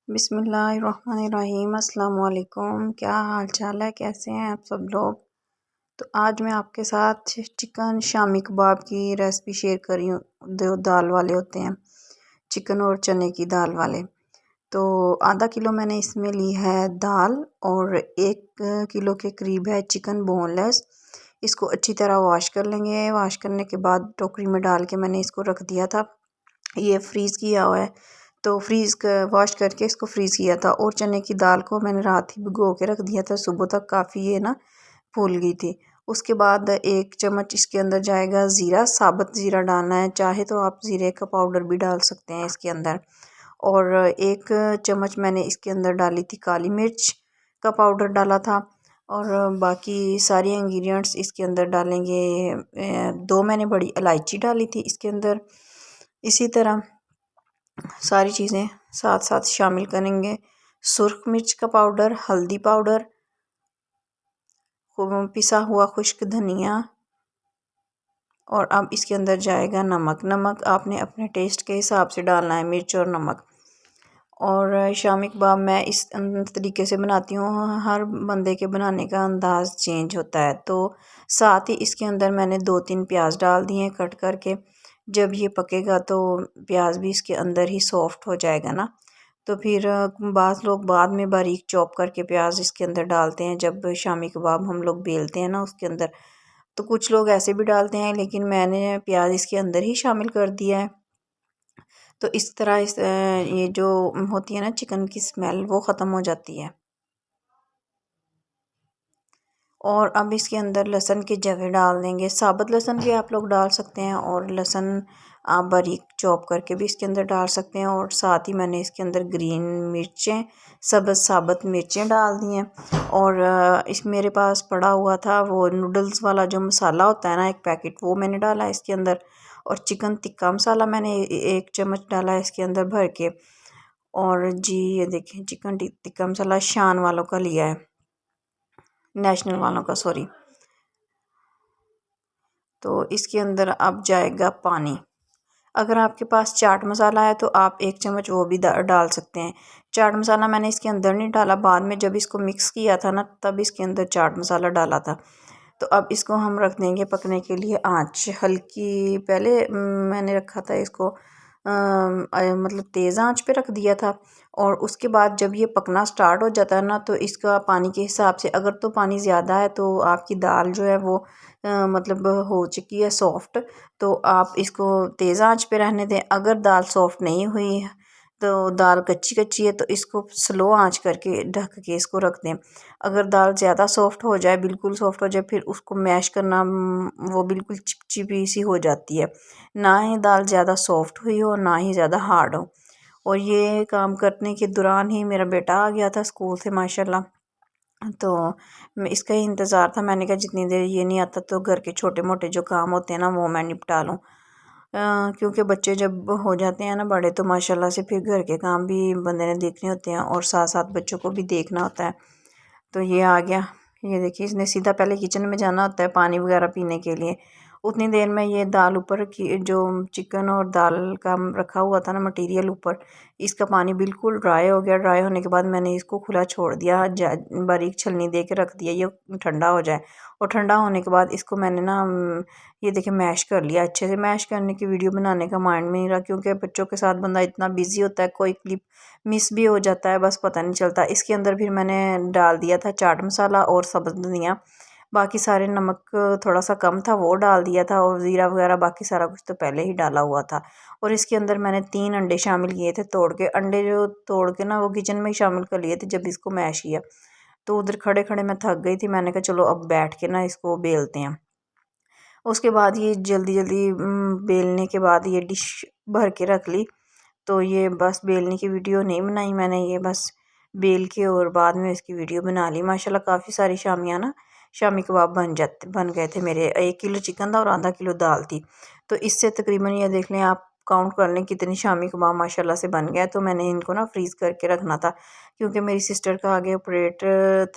बिस्मिल्लाहिर्रहमानिर्रहीम। अस्सलाम वालेकुम। क्या हाल चाल है, कैसे हैं आप सब लोग। तो आज मैं आपके साथ चिकन शामी कबाब की रेसिपी शेयर कर रही हूँ। जो दाल वाले होते हैं, चिकन और चने की दाल वाले। तो आधा किलो मैंने इसमें ली है दाल और 1 किलो के करीब है चिकन बोनलेस। इसको अच्छी तरह वॉश कर लेंगे। वॉश करने के बाद टोकरी में डाल के मैंने इसको रख दिया था। ये फ्रीज़ किया हुआ है, तो वॉश करके इसको फ्रीज़ किया था। और चने की दाल को मैंने रात ही भिगो के रख दिया था, सुबह तक काफ़ी ये ना फूल गई थी। उसके बाद 1 चम्मच इसके अंदर जाएगा ज़ीरा। साबुत ज़ीरा डालना है, चाहे तो आप ज़ीरे का पाउडर भी डाल सकते हैं इसके अंदर। और 1 चम्मच मैंने इसके अंदर डाली थी काली मिर्च का पाउडर डाला था। और बाकी सारी इंग्रेडिएंट्स इसके अंदर डालेंगे। 2 मैंने बड़ी इलायची डाली थी इसके अंदर। इसी तरह सारी चीज़ें साथ साथ शामिल करेंगे। सुर्ख मिर्च का पाउडर, हल्दी पाउडर, पिसा हुआ खुश्क धनिया। और अब इसके अंदर जाएगा नमक। नमक आपने अपने टेस्ट के हिसाब से डालना है, मिर्च और नमक। और शामी कबाब मैं इस तरीके से बनाती हूँ, हर बंदे के बनाने का अंदाज़ चेंज होता है। तो साथ ही इसके अंदर मैंने 2-3 प्याज डाल दिए कट करके। जब ये पकेगा तो प्याज भी इसके अंदर ही सॉफ्ट हो जाएगा ना। तो फिर बाज़ लोग बाद में बारीक चॉप करके प्याज इसके अंदर डालते हैं जब शामी कबाब हम लोग बेलते हैं ना उसके अंदर। तो कुछ लोग ऐसे भी डालते हैं, लेकिन मैंने प्याज इसके अंदर ही शामिल कर दिया है। तो इस तरह ये जो होती है ना चिकन की स्मेल, वो ख़त्म हो जाती है। और अब इसके अंदर लहसुन के जवे डाल देंगे। साबुत लहसुन भी आप लोग डाल सकते हैं और लहसुन आप बारीक चॉप करके भी इसके अंदर डाल सकते हैं। और साथ ही मैंने इसके अंदर ग्रीन मिर्चें, साबुत मिर्चें डाल दी हैं। और इस मेरे पास पड़ा हुआ था वो नूडल्स वाला जो मसाला होता है ना, एक पैकेट, वो मैंने डाला है इसके अंदर। और चिकन टिक्का मसाला मैंने 1 चम्मच डाला है इसके अंदर भर के। और जी ये देखें, चिकन टिक्का मसाला शान वालों का लिया है, नेशनल वालों का, सॉरी। तो इसके अंदर अब जाएगा पानी। अगर आपके पास चाट मसाला है तो आप 1 चम्मच वो भी डाल सकते हैं। चाट मसाला मैंने इसके अंदर नहीं डाला, बाद में जब इसको मिक्स किया था ना तब इसके अंदर चाट मसाला डाला था। तो अब इसको हम रख देंगे पकने के लिए आंच हल्की। पहले मैंने रखा था इसको मतलब तेज़ आंच पे रख दिया था। और उसके बाद जब ये पकना स्टार्ट हो जाता है ना तो इसका पानी के हिसाब से, अगर तो पानी ज़्यादा है तो आपकी दाल जो है वो मतलब हो चुकी है सॉफ्ट, तो आप इसको तेज़ आंच पे रहने दें। अगर दाल सॉफ्ट नहीं हुई है तो दाल कच्ची कच्ची है तो इसको स्लो आंच करके ढक के इसको रख दें। अगर दाल ज़्यादा सॉफ्ट हो जाए, बिल्कुल सॉफ्ट हो जाए, फिर उसको मैश करना वो बिल्कुल चिपचिपी सी हो जाती है। ना ही दाल ज़्यादा सॉफ्ट हुई हो, ना ही ज़्यादा हार्ड हो। और ये काम करने के दौरान ही मेरा बेटा आ गया था स्कूल से माशाल्लाह। तो मैं इसका ही इंतज़ार था। मैंने कहा जितनी देर ये नहीं आता तो घर के छोटे मोटे जो काम होते हैं ना वो मैं निपटा लूँ। क्योंकि बच्चे जब हो जाते हैं ना बड़े तो माशाल्लाह से फिर घर के काम भी बंदे ने देखने होते हैं और साथ साथ बच्चों को भी देखना होता है। तो ये आ गया। ये देखिए, इसने सीधा पहले किचन में जाना होता है पानी वगैरह पीने के लिए। उतनी देर में ये दाल ऊपर की जो चिकन और दाल का रखा हुआ था ना मटेरियल ऊपर, इसका पानी बिल्कुल ड्राई हो गया। ड्राई होने के बाद मैंने इसको खुला छोड़ दिया, बारीक छलनी दे के रख दिया ये ठंडा हो जाए। और ठंडा होने के बाद इसको मैंने ना ये देखिए मैश कर लिया अच्छे से। मैश करने की वीडियो बनाने का माइंड में नहीं रहा, क्योंकि बच्चों के साथ बंदा इतना बिजी होता है, कोई क्लिप मिस भी हो जाता है, बस पता नहीं चलता। इसके अंदर फिर मैंने डाल दिया था चाट मसाला और सब्ज़ धनिया। बाकी सारे नमक थोड़ा सा कम था वो डाल दिया था, और ज़ीरा वगैरह बाकी सारा कुछ तो पहले ही डाला हुआ था। और इसके अंदर मैंने 3 अंडे शामिल किए थे तोड़ के। अंडे जो तोड़ के ना वो किचन में ही शामिल कर लिए थे जब इसको मैश किया। तो उधर खड़े खड़े मैं थक गई थी, मैंने कहा चलो अब बैठ के ना इसको बेलते हैं। उसके बाद ये जल्दी जल्दी बेलने के बाद ये डिश भर के रख ली। तो ये बस बेलने की वीडियो नहीं बनाई मैंने, ये बस बेल के और बाद में इसकी वीडियो बना ली। माशाल्लाह काफ़ी सारी शामी कबाब बन गए थे मेरे। 1 किलो चिकन था और आधा किलो दाल थी। तो इससे तकरीबन ये देख लें आप, काउंट कर लें कितनी शामी कबाब माशाल्लाह से बन गया। तो मैंने इनको ना फ्रीज़ करके रखना था, क्योंकि मेरी सिस्टर का आगे ऑपरेट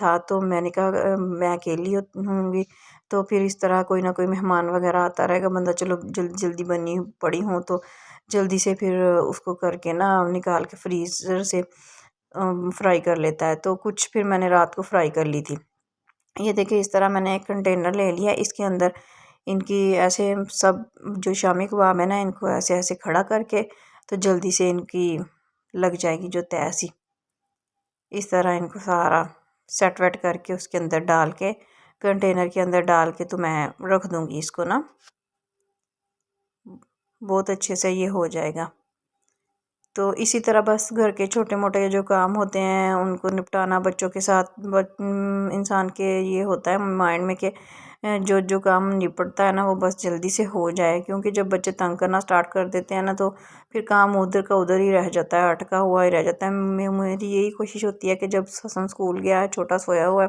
था। तो मैंने कहा मैं अकेली होंगी तो फिर इस तरह कोई ना कोई मेहमान वगैरह आता रहेगा, बंदा चलो जल्दी जल्दी बनी पड़ी हूँ तो जल्दी से फिर उसको करके ना निकाल के फ्रीज़र से फ्राई कर लेता है। तो कुछ फिर मैंने रात को फ्राई कर ली थी। ये देखिए इस तरह मैंने एक कंटेनर ले लिया, इसके अंदर इनकी ऐसे सब जो शामी कबाब है ना, इनको ऐसे ऐसे खड़ा करके तो जल्दी से इनकी लग जाएगी जो तय सी। इस तरह इनको सारा सेट वेट करके उसके अंदर डाल के, कंटेनर के अंदर डाल के तो मैं रख दूँगी इसको ना, बहुत अच्छे से ये हो जाएगा। तो इसी तरह बस घर के छोटे मोटे जो काम होते हैं उनको निपटाना, बच्चों के साथ इंसान के ये होता है माइंड में कि जो जो काम निपटता है ना वो बस जल्दी से हो जाए, क्योंकि जब बच्चे तंग करना स्टार्ट कर देते हैं ना तो फिर काम उधर का उधर ही रह जाता है, अटका हुआ ही रह जाता है। मेरी यही कोशिश होती है कि जब ससन स्कूल गया है, छोटा सोया हुआ है,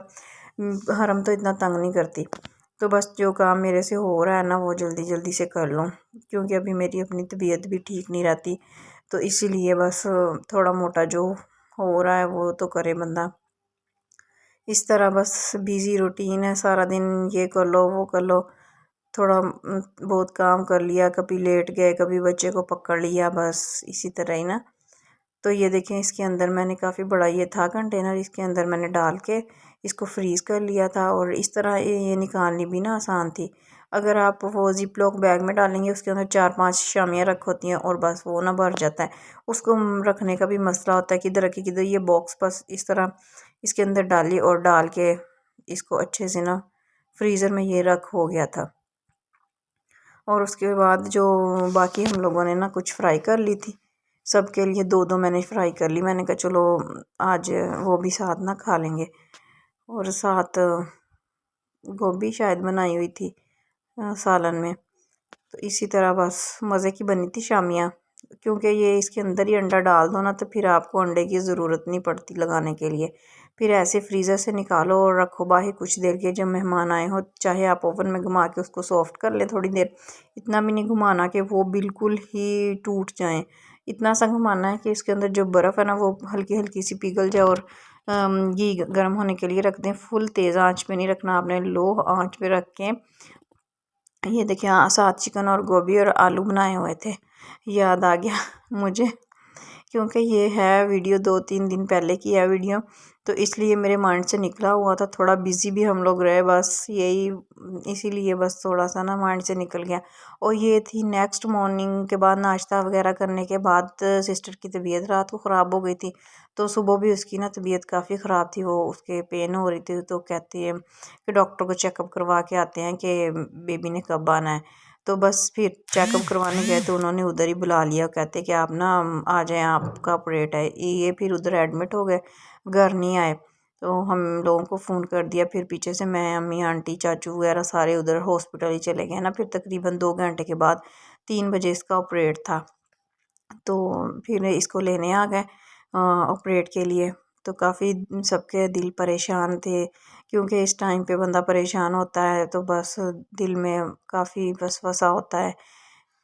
हरम तो इतना तंग नहीं करती, तो बस जो काम मेरे से हो रहा है ना वो जल्दी जल्दी से कर लूँ, क्योंकि अभी मेरी अपनी तबीयत भी ठीक नहीं रहती। तो इसीलिए बस थोड़ा मोटा जो हो रहा है वो तो करे बंदा। इस तरह बस बिज़ी रूटीन है, सारा दिन ये कर लो वो कर लो, थोड़ा बहुत काम कर लिया, कभी लेट गए, कभी बच्चे को पकड़ लिया, बस इसी तरह ही ना। तो ये देखें इसके अंदर मैंने काफ़ी बड़ा ये था कंटेनर, इसके अंदर मैंने डाल के इसको फ्रीज़ कर लिया था। और इस तरह ये निकालनी भी ना आसान थी। अगर आप वो जिप लॉक बैग में डालेंगे, उसके अंदर 4-5 शामियाँ रख होती हैं और बस वो ना भर जाता है। उसको रखने का भी मसला होता है, किधर रखी किधर, ये बॉक्स बस इस तरह इसके अंदर डाली और डाल के इसको अच्छे से ना फ्रीज़र में ये रख हो गया था। और उसके बाद जो बाकी हम लोगों ने ना कुछ फ्राई कर ली थी, सबके लिए दो दो मैंने फ्राई कर ली। मैंने कहा चलो आज वो भी साथ ना खा लेंगे। और साथ गोभी शायद बनाई हुई थी सालन में। तो इसी तरह बस मज़े की बनी थी शामियाँ, क्योंकि ये इसके अंदर ही अंडा डाल दो ना तो फिर आपको अंडे की ज़रूरत नहीं पड़ती लगाने के लिए। फिर ऐसे फ्रीज़र से निकालो और रखो बाहर कुछ देर के, जब मेहमान आए हो चाहे आप ओवन में घुमा के उसको सॉफ्ट कर ले थोड़ी देर, इतना भी नहीं घुमाना कि वो बिल्कुल ही टूट जाएं, इतना सा घुमाना है कि इसके अंदर जो बर्फ़ है ना वो हल्की हल्की सी पिघल जाए। और घी गर्म होने के लिए रख दें, फुल तेज़ आंच पे नहीं रखना आपने, लो आंच पे रख के। ये देखिए साथ चिकन और गोभी और आलू बनाए हुए थे, याद आ गया मुझे, क्योंकि ये है वीडियो 2-3 दिन पहले की है वीडियो, तो इसलिए मेरे माइंड से निकला हुआ था। थोड़ा बिज़ी भी हम लोग रहे, बस यही इसीलिए बस थोड़ा सा ना माइंड से निकल गया। और ये थी नेक्स्ट मॉर्निंग के बाद, नाश्ता वगैरह करने के बाद सिस्टर की तबीयत रात को ख़राब हो गई थी। तो सुबह भी उसकी ना तबीयत काफ़ी ख़राब थी, वो उसके पेन हो रही थी। तो कहती है कि डॉक्टर को चेकअप करवा के आते हैं कि बेबी ने कब आना है। तो बस फिर चेकअप करवाने गए तो उन्होंने उधर ही बुला लिया, कहते कि आप ना आ जाएं, आपका ऑपरेट है। ये फिर उधर एडमिट हो गए, घर नहीं आए। तो हम लोगों को फ़ोन कर दिया, फिर पीछे से मैं, अम्मी, आंटी, चाचू वगैरह सारे उधर हॉस्पिटल ही चले गए ना। फिर तकरीबन 2 घंटे के बाद 3 बजे इसका ऑपरेट था, तो फिर इसको लेने आ गए ऑपरेट के लिए। तो काफ़ी सबके दिल परेशान थे, क्योंकि इस टाइम पे बंदा परेशान होता है तो बस दिल में काफ़ी वसवसा होता है।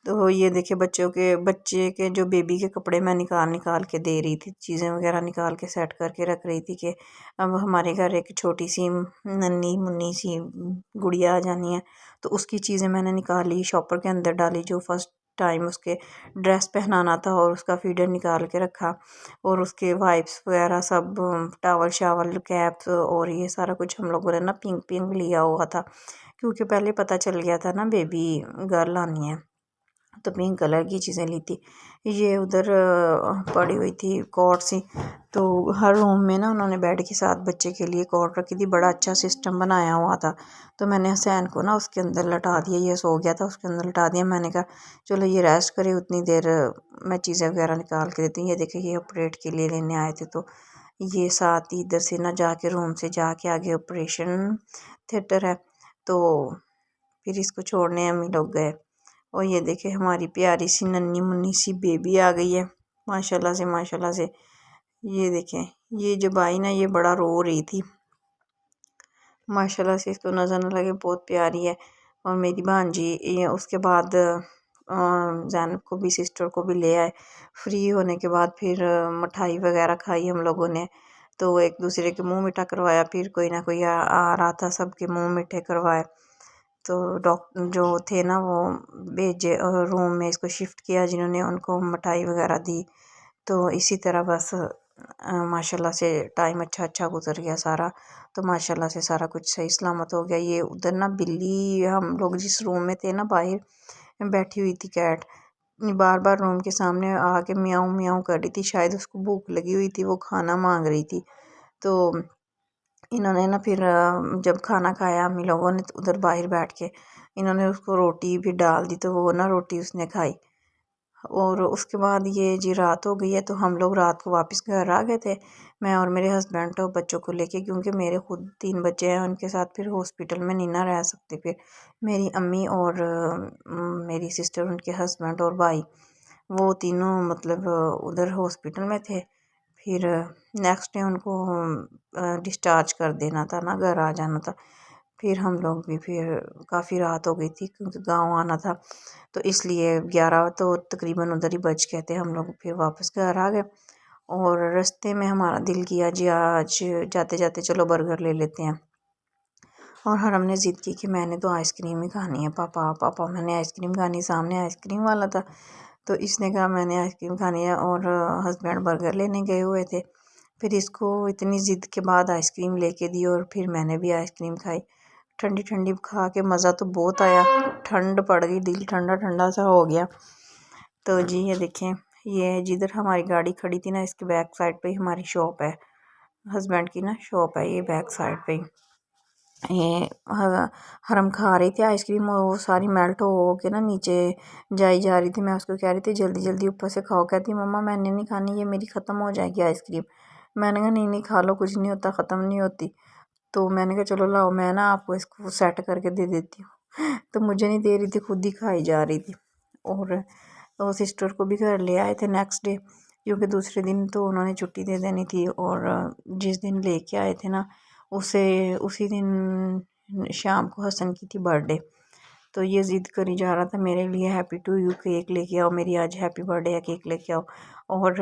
तो ये देखिए बच्चे के जो बेबी के कपड़े मैं निकाल निकाल के दे रही थी, चीज़ें वगैरह निकाल के सेट करके रख रही थी कि अब हमारे घर एक छोटी सी नन्ही मुन्नी सी गुड़िया आ जानी है। तो उसकी चीज़ें मैंने निकाली, शॉपर के अंदर डाली, जो फर्स्ट टाइम उसके ड्रेस पहनाना था, और उसका फीडर निकाल के रखा, और उसके वाइप्स वगैरह सब, टावल शावल कैप्स और ये सारा कुछ हम लोगों ने ना पिंक पिंक लिया हुआ था, क्योंकि पहले पता चल गया था ना बेबी गर्ल आनी है, तो पिंक कलर की चीज़ें ली थी। ये उधर पड़ी हुई थी कॉट सी, तो हर रूम में ना उन्होंने बेड के साथ बच्चे के लिए कॉट रखी थी, बड़ा अच्छा सिस्टम बनाया हुआ था। तो मैंने हसैन को ना उसके अंदर लटा दिया, ये सो गया था, उसके अंदर लटा दिया। मैंने कहा चलो ये रेस्ट करे, उतनी देर मैं चीज़ें वगैरह निकाल के देती हूँ। ये देखिए ये ऑपरेट के लिए लेने आए थे, तो ये साथ ही इधर से ना जाके रूम से जाके आगे ऑपरेशन थिएटर है, तो फिर इसको छोड़ने हम ही लोग गए। और ये देखे हमारी प्यारी सी नन्ही मुन्नी सी बेबी आ गई है, माशाल्लाह से माशाल्लाह से। ये देखें ये जब आई ना ये बड़ा रो रही थी, माशाल्लाह से, इसको नज़र न लगे, बहुत प्यारी है। और मेरी भांजी ये उसके बाद जैनब को भी, सिस्टर को भी ले आए। फ्री होने के बाद फिर मिठाई वगैरह खाई हम लोगों ने, तो एक दूसरे के मुंह मीठा करवाया। फिर कोई ना कोई आ रहा था, सबके मुंह मीठे करवाए। तो डॉक्टर जो थे ना वो भेजे रूम में इसको शिफ्ट किया, जिन्होंने उनको मिठाई वगैरह दी। तो इसी तरह बस माशाल्लाह से टाइम अच्छा गुजर गया सारा। तो माशाल्लाह से सारा कुछ सही सलामत हो गया। ये उधर ना बिल्ली, हम लोग जिस रूम में थे ना बाहर बैठी हुई थी कैट, बार बार रूम के सामने आके म्याऊं म्याऊं कर रही थी। शायद उसको भूख लगी हुई थी, वो खाना मांग रही थी। तो इन्होंने ना फिर जब खाना खाया हम लोगों ने, तो उधर बाहर बैठ के इन्होंने उसको रोटी भी डाल दी, तो वो ना रोटी उसने खाई। और उसके बाद ये जी रात हो गई है, तो हम लोग रात को वापस घर आ गए थे, मैं और मेरे हस्बैंड और बच्चों को लेके, क्योंकि मेरे खुद 3 बच्चे हैं, उनके साथ फिर हॉस्पिटल में नहीं ना रह सकते। फिर मेरी अम्मी और मेरी सिस्टर, उनके हस्बैंड और भाई, वो तीनों मतलब उधर हॉस्पिटल में थे। फिर नेक्स्ट डे उनको डिस्चार्ज कर देना था ना, घर आ जाना था। फिर हम लोग भी फिर काफ़ी रात हो गई थी, क्योंकि गांव आना था, तो इसलिए 11 तो तकरीबन उधर ही बज गए थे। हम लोग फिर वापस घर आ गए, और रास्ते में हमारा दिल किया जी आज जाते जाते चलो बर्गर ले लेते हैं। और हरम ने ज़िद की कि मैंने तो आइसक्रीम ही खानी है, पापा पापा मैंने आइसक्रीम खानी। सामने आइसक्रीम वाला था, तो इसने कहा मैंने आइसक्रीम खानी है, और हस्बैंड बर्गर लेने गए हुए थे। फिर इसको इतनी ज़िद के बाद आइसक्रीम लेके दी, और फिर मैंने भी आइसक्रीम खाई। ठंडी ठंडी खा के मज़ा तो बहुत आया, ठंड पड़ गई, दिल ठंडा ठंडा सा हो गया। तो जी ये देखें, ये जिधर हमारी गाड़ी खड़ी थी ना, इसके बैक साइड पे ही हमारी शॉप है, हस्बैंड की ना शॉप है, ये बैक साइड पे ही। ये हरम खा रही थी आइसक्रीम, और वो सारी मेल्ट हो के ना नीचे जाई जा रही थी। मैं उसको कह रही थी जल्दी जल्दी ऊपर से खाओ, कहती मम्मा मैंने नहीं खानी, ये मेरी ख़त्म हो जाएगी आइसक्रीम। मैंने कहा नहीं नहीं खा लो, कुछ नहीं होता, ख़त्म नहीं होती। तो मैंने कहा चलो लाओ, मैं ना आपको इसको सेट करके दे देती हूँ। तो मुझे नहीं दे रही थी, खुद ही खाई जा रही थी। और तो सिस्टर को भी घर ले आए थे नेक्स्ट डे, क्योंकि दूसरे दिन तो उन्होंने छुट्टी दे देनी थी। और जिस दिन लेके आए थे ना, उसे उसी दिन शाम को हसन की थी बर्थडे। तो ये ज़िद करी जा रहा था मेरे लिए हैप्पी टू यू केक लेके आओ, मेरी आज हैप्पी बर्थडे है, केक लेके आओ। और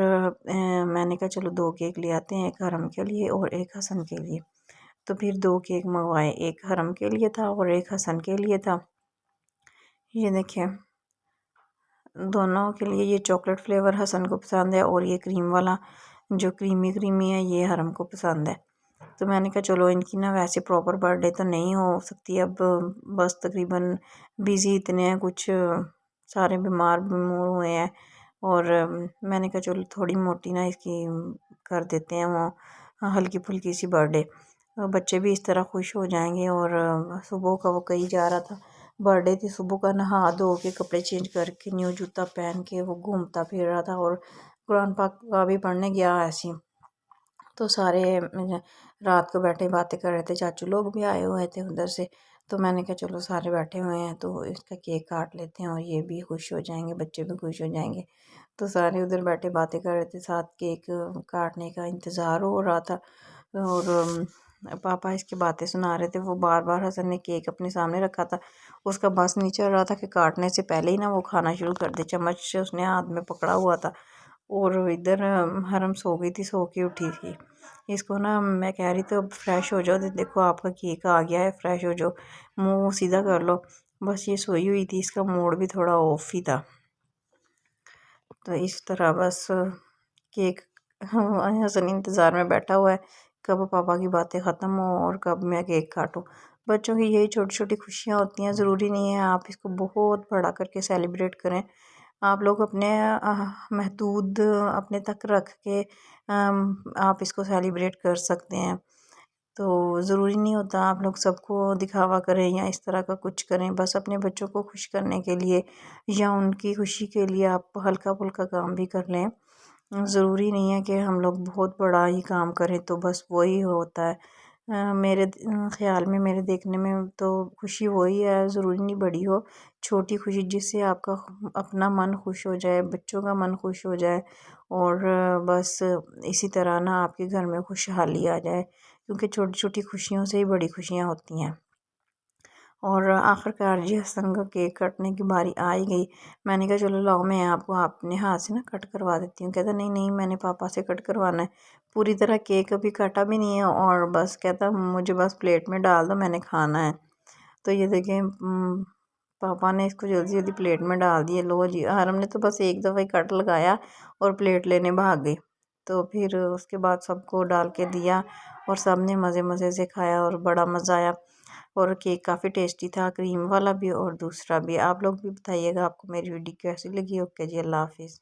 मैंने कहा चलो 2 केक ले आते हैं, एक हरम के लिए और एक हसन के लिए। तो फिर 2 केक मंगवाए, एक हरम के लिए था और एक हसन के लिए था। ये देखिए, दोनों के लिए, ये चॉकलेट फ्लेवर हसन को पसंद है, और ये क्रीम वाला जो क्रीमी क्रीमी है ये हरम को पसंद है। तो मैंने कहा चलो, इनकी ना वैसे प्रॉपर बर्थडे तो नहीं हो सकती अब, बस तकरीबन बिज़ी इतने हैं, कुछ सारे बीमार हुए हैं। और मैंने कहा चलो थोड़ी मोटी ना इसकी कर देते हैं वो हल्की फुल्की सी बर्थडे, बच्चे भी इस तरह खुश हो जाएंगे। और सुबह का वो कहीं जा रहा था, बर्थडे थी, सुबह का नहा धो के कपड़े चेंज करके न्यू जूता पहन के वो घूमता फिर रहा था, और कुरान पाक का भी पढ़ने गया ऐसे। तो सारे रात को बैठे बातें कर रहे थे, चाचू लोग भी आए हुए थे उधर से। तो मैंने कहा चलो सारे बैठे हुए हैं तो इसका केक काट लेते हैं, और ये भी खुश हो जाएंगे, बच्चे भी खुश हो जाएंगे। तो सारे उधर बैठे बातें कर रहे थे, साथ केक काटने का इंतज़ार हो रहा था। और पापा इसकी बातें सुना रहे थे, वो बार बार हसन ने केक अपने सामने रखा था, उसका बस नहीं चल रहा था कि काटने से पहले ही ना वो खाना शुरू कर दे। चम्मच उसने हाथ में पकड़ा हुआ था, और इधर हरम सो गई थी, सो के उठी थी। इसको ना मैं कह रही थी अब फ्रेश हो जाओ, देखो आपका केक आ गया है, फ्रेश हो जाओ, मुंह सीधा कर लो। बस ये सोई हुई थी, इसका मूड भी थोड़ा ऑफ ही था। तो इस तरह बस केक हसन इंतज़ार में बैठा हुआ है, कब पापा की बातें ख़त्म हो और कब मैं केक काटूं। बच्चों की यही छोटी छोटी खुशियाँ होती हैं, ज़रूरी नहीं है आप इसको बहुत बड़ा करके सेलिब्रेट करें। आप लोग अपने महदूद अपने तक रख के आप इसको सेलिब्रेट कर सकते हैं। तो ज़रूरी नहीं होता आप लोग सबको दिखावा करें या इस तरह का कुछ करें, बस अपने बच्चों को खुश करने के लिए या उनकी खुशी के लिए आप हल्का फुल्का काम भी कर लें। ज़रूरी नहीं है कि हम लोग बहुत बड़ा ही काम करें तो बस वही होता है। मेरे ख़्याल में, मेरे देखने में तो खुशी वही है, ज़रूरी नहीं बड़ी हो, छोटी खुशी जिससे आपका अपना मन खुश हो जाए, बच्चों का मन खुश हो जाए, और बस इसी तरह ना आपके घर में खुशहाली आ जाए, क्योंकि छोटी छोटी खुशियों से ही बड़ी खुशियाँ होती हैं। और आखिरकार जी हसन का केक कटने की बारी आ ही गई। मैंने कहा चलो लाओ मैं आपको अपने हाथ से ना कट करवा देती हूँ। कहता नहीं नहीं, मैंने पापा से कट करवाना है। पूरी तरह केक अभी काटा भी नहीं है, और बस कहता मुझे बस प्लेट में डाल दो, मैंने खाना है। तो ये देखें, पापा ने इसको जल्दी जल्दी प्लेट में डाल दिए। लो जी, हरम ने तो बस एक दफ़ा ही कट लगाया और प्लेट लेने भाग गई। तो फिर उसके बाद सबको डाल के दिया और सब ने मज़े मज़े से खाया और बड़ा मज़ा आया। और केक काफ़ी टेस्टी था, क्रीम वाला भी और दूसरा भी। आप लोग भी बताइएगा आपको मेरी वीडियो कैसी लगी। ओके जी, अल्लाह हाफिज़।